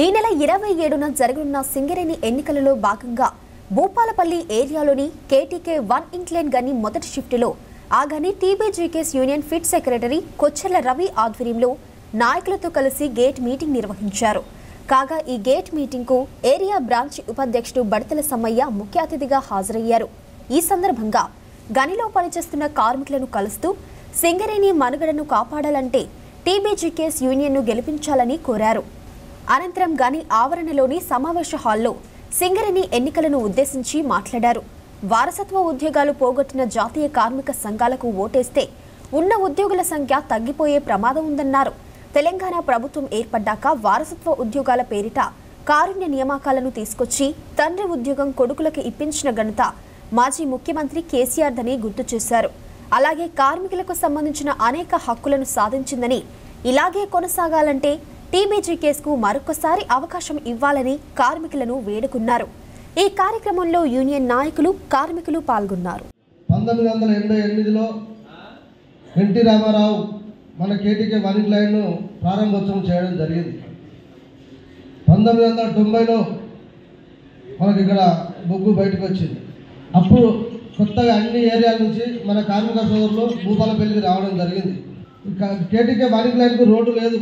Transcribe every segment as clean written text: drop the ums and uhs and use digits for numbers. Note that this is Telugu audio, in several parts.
ఈ నెల 27న జరగనున్న సింగరేణి ఎన్నికలలో భాగంగా భూపాలపల్లి ఏరియాలోని కేటీకే 1 ఇంక్లైన్ గని మొదటి షిఫ్టులో ఆ గని TBGKS union fit secretary Kocherla Ravi ఆధ్వర్యంలో నాయకులతో కలిసి గేట్ మీటింగ్ నిర్వహించారు. కాగా ఈ గేట్ మీటింగ్కు ఏరియా బ్రాంచ్ ఉపాధ్యక్షుడు బడతల సమ్మయ్య ముఖ్య అతిథిగా హాజరయ్యారు. ఈ సందర్భంగా గనిలో పనిచేస్తున్న కార్మికులను కలుస్తూ సింగరేణి మనుగడను కాపాడాలంటే టీబీజీకేఎస్ యూనియన్ను గెలిపించాలని కోరారు. అనంతరం గని ఆవరణలోని సమావేశ హాల్లో సింగరేణి ఎన్నికలను ఉద్దేశించి మాట్లాడారు. వారసత్వ ఉద్యోగాలు పోగొట్టిన జాతీయ కార్మిక సంఘాలకు ఓటేస్తే ఉన్న ఉద్యోగుల సంఖ్య తగ్గిపోయే ప్రమాదం ఉందన్నారు. తెలంగాణ ప్రభుత్వం ఏర్పడ్డాక వారసత్వ ఉద్యోగాల పేరిట కారుణ్య నియామకాలను తీసుకొచ్చి తండ్రి ఉద్యోగం కొడుకులకు ఇప్పించిన ఘనత మాజీ ముఖ్యమంత్రి కేసీఆర్ దని గుర్తు చేశారు. అలాగే కార్మికులకు సంబంధించిన అనేక హక్కులను సాధించిందని, ఇలాగే కొనసాగాలంటే టీబీజీకేఎస్ కు మరొకసారి అవకాశం ఇవ్వాలని కార్మికులను వేడుకున్నారు. ఈ కార్యక్రమంలో యూనియన్ నాయకులు, కార్మికులు పాల్గొన్నారు. 1988లో ఎన్టీ రామారావు మన కేటీకే 1 ఇంక్లైన్ ప్రారంభోత్సవం చేయడం జరిగింది. 1990లో మనకి ఇక్కడ బొగ్గు బయటకు వచ్చింది. అప్పుడు కొత్తగా అన్ని ఏరియాల నుంచి మన కార్మిక సోదరులు భూపాలపల్లికి రావడం జరిగింది. కేటీకే 1 ఇంక్లైన్కు రోడ్డు లేదు,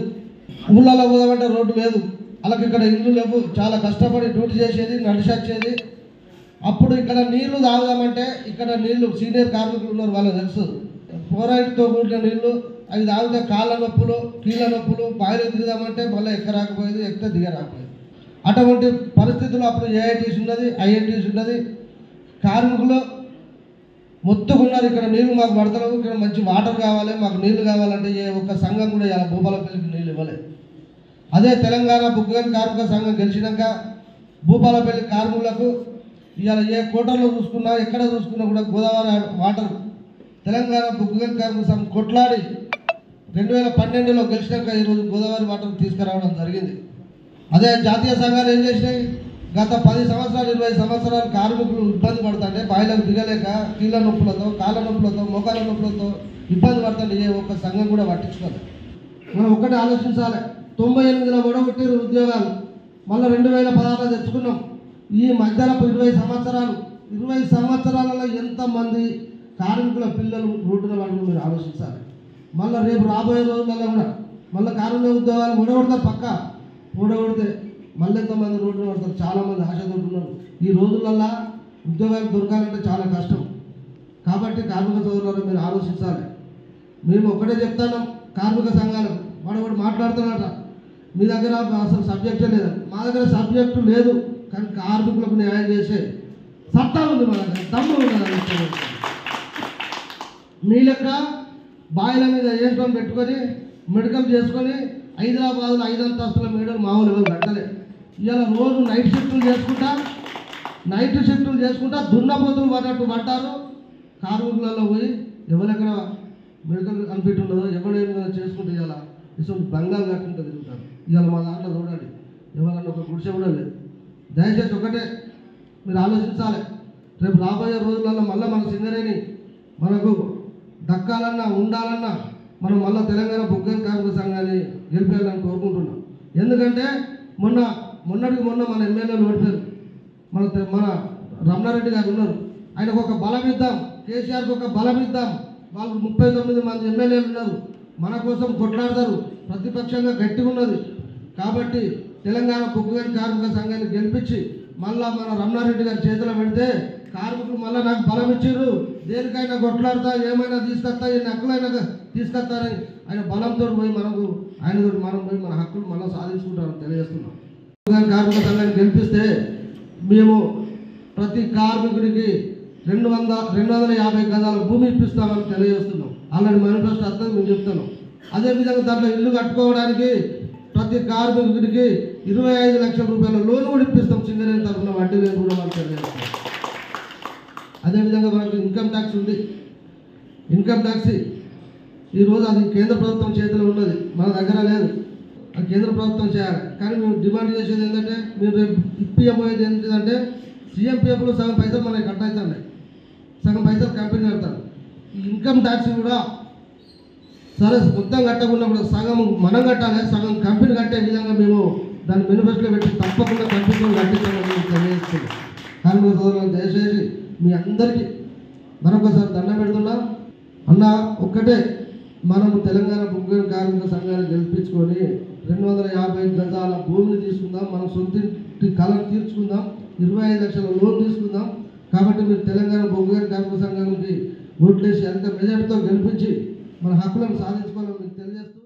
ఊళ్ళలో పోదామంటే రోడ్డు లేదు, అలాగే ఇక్కడ ఇల్లు లేవు. చాలా కష్టపడి డ్యూటీ చేసేది, నడిచొచ్చేది. అప్పుడు ఇక్కడ నీళ్లు తాగుదామంటే ఇక్కడ నీళ్లు సీనియర్ కార్మికులు ఉన్నారు, వాళ్ళకి తెలుసు. ఫ్లోరైడ్తో కూడిన నీళ్లు అవి తాగితే కాళ్ళ నొప్పులు, కీళ్ళ నొప్పులు, బాయిలు దిగుదామంటే మళ్ళీ ఎక్కరాకపోయేది, ఎక్కితే దిగరాకపోయేది. అటువంటి పరిస్థితులు అప్పుడు ఏఐటీస్ ఉన్నది, ఐఐటీస్ ఉన్నది. కార్మికులు మొత్తుకున్నారు, ఇక్కడ నీళ్లు మాకు పడతలేవు, ఇక్కడ మంచి వాటర్ కావాలి, మాకు నీళ్లు కావాలంటే ఏ ఒక్క సంఘం కూడా ఇలా భూపాలపల్లికి నీళ్ళు ఇవ్వలేదు. అదే తెలంగాణ బొగ్గుగని కార్మిక సంఘం గెలిచినాక భూపాలపల్లి కార్మికులకు ఇవాళ ఏ కోటర్లో చూసుకున్నా, ఎక్కడ చూసుకున్నా కూడా గోదావరి వాటర్ తెలంగాణ బొగ్గుగని కార్మిక సంఘం కొట్లాడి 2012లో గెలిచినాక ఈరోజు గోదావరి వాటర్ తీసుకురావడం జరిగింది. అదే జాతీయ సంఘాలు ఏం చేసినాయి, గత 10 సంవత్సరాలు 20 సంవత్సరాలు కార్మికులు ఇబ్బంది పడుతుంటే బాయిలకు దిగలేక కీళ్ళ నొప్పులతో, కాళ్ళ నొప్పులతో, మోకాళ్ళ నొప్పులతో ఇబ్బంది పడుతుంటే ఏ ఒక్క సంఘం కూడా పట్టించుకోలేదు. మనం ఒక్కటే ఆలోచించాలి. 98లో గొడవకొట్టిరు ఉద్యోగాలు, మళ్ళీ 2016లో తెచ్చుకున్నాం. ఈ మధ్యలో 20 సంవత్సరాలలో ఎంతమంది కార్మికుల పిల్లలు రోడ్డున పడుకుని మీరు ఆలోచించాలి. మళ్ళీ రేపు రాబోయే రోజులలో కూడా మళ్ళీ కార్మిక ఉద్యోగాలు గొడవడతారు, పక్క గొడవడితే మళ్ళీ ఎంతమంది రోడ్డున పడతారు. చాలామంది ఆశతో ఉన్నారు. ఈ రోజులల్లో ఉద్యోగాలు దొరకాలంటే చాలా కష్టం. కాబట్టి కార్మిక సోదరులను మీరు ఆలోచించాలి. మేము ఒక్కటే చెప్తాను, కార్మిక సంఘాలు వాడు మాట్లాడుతున్నాడ, మీ దగ్గర అసలు సబ్జెక్టే లేదు. మా దగ్గర సబ్జెక్టు లేదు, కానీ కార్మికులకు న్యాయం చేసే సత్తా ఉంది, మా దగ్గర దమ్ము ఉంది. మీ లెక్క బాయిల మీద ఏంటో పెట్టుకొని మెడికల్ చేసుకొని హైదరాబాద్లో 5 అంతస్తుల మేడలు మామూలు ఎవరు కట్టలే. ఇవాళ రోజు నైట్ షిఫ్టులు చేసుకుంటా దున్నపోతులు పడ్డట్టు పట్టారు. కార్మికులలో పోయి ఎవరెక్కడ మెడికల్ కనిపెట్టి ఉండదో, ఎవడేమైనా చేసుకుంటే ఇవాళ ఇటువంటి బంగాలు కట్టుకుంటూ తిరుగుతారు. ఇవాళ మా దాంట్లో చూడండి, ఎవరన్నా ఒక గుడిసె కూడా లేదు. దయచేసి ఒకటే మీరు ఆలోచించాలి. రేపు రాబోయే రోజులలో మళ్ళీ మన సింగరేణి మనకు దక్కాలన్నా, ఉండాలన్నా మనం మళ్ళీ తెలంగాణ బొగ్గుగని కార్మిక సంఘాన్ని గెలిపేయాలని కోరుకుంటున్నాం. ఎందుకంటే మొన్నటికి మొన్న మన ఎమ్మెల్యేలు ఓడిపోయారు. మన రమణారెడ్డి గారు ఉన్నారు, ఆయనకు ఒక బలం ఇద్దాం, కేసీఆర్కి ఒక బలం ఇద్దాం. వాళ్ళు 39 మంది ఎమ్మెల్యేలు ఉన్నారు, మన కోసం కొట్లాడతారు, ప్రతిపక్షంగా గట్టిగా ఉన్నది. కాబట్టి తెలంగాణ బొగ్గుగని కార్మిక సంఘాన్ని గెలిపించి మళ్ళా మన రమణారెడ్డి గారి చేతిలో పెడితే కార్మికులు మళ్ళీ నాకు బలం ఇచ్చారు, దేనికైనా కొట్లాడతా, ఏమైనా తీసుకొస్తా, ఈ హక్కులైనా తీసుకొస్తారని ఆయన బలంతో పోయి మనం పోయి మన హక్కులు మళ్ళీ సాధించుకుంటామని తెలియజేస్తున్నాం. కార్మిక సంఘాన్ని గెలిపిస్తే మేము ప్రతి కార్మికుడికి 250 గజాల భూమి ఇప్పిస్తామని తెలియజేస్తున్నాం. ఆల్రెడీ మేనిఫెస్టో వస్తుంది, మేము చెప్తున్నాం. అదేవిధంగా దాంట్లో ఇల్లు కట్టుకోవడానికి ప్రతి కార్మికుడికి 25 లక్షల రూపాయల లోన్ కూడా ఇప్పిస్తాం. సింగరేణి తరఫున వడ్డీ లేదు కూడా మనం తెలియజేస్తాం. అదేవిధంగా మనకు ఇన్కమ్ ట్యాక్స్ ఉంది. ఇన్కమ్ ట్యాక్స్ ఈరోజు అది కేంద్ర ప్రభుత్వం చేతిలో ఉన్నది, మన దగ్గర లేదు. అది కేంద్ర ప్రభుత్వం చేయాలి. కానీ మేము డిమాండ్ చేసేది ఏంటంటే, మీరు రేపు ఇప్పియబోయేది ఏంటంటే సీఎంపీఎఫ్లో సగం పైసలు మనకి కట్ అవుతున్నాయి, సగం పైసలు కంపెనీ కడతారు. ఈ ఇన్కమ్ ట్యాక్స్ కూడా సరే మొత్తం కట్టకుండా కూడా సగం మనం కట్టాలి, సగం కంపెనీ కట్టే విధంగా మేము దాన్ని మేనిఫెస్టోలో పెట్టి తప్పకుండా కల్పించడం కట్టించాలని తెలియజేస్తున్నాం. కార్మిక సోదరులను దయచేసి మీ అందరికీ మరొకసారి దండం పెడుతున్నా. అన్న ఒక్కటే, మనము తెలంగాణ బొగ్గు కార్మిక సంఘాన్ని గెలిపించుకొని 250 గజాల భూమిని తీసుకుందాం, మనం సొంతింటి కళను తీర్చుకుందాం, 25 లక్షల లోన్ తీసుకుందాం. కాబట్టి మీరు తెలంగాణ బొగ్గు కార్మిక సంఘానికి ఓట్లేసి అధిక మెజార్టీతో గెలిపించి మన హక్కులను సాధించుకోవాలని మీకు తెలియజేస్తూ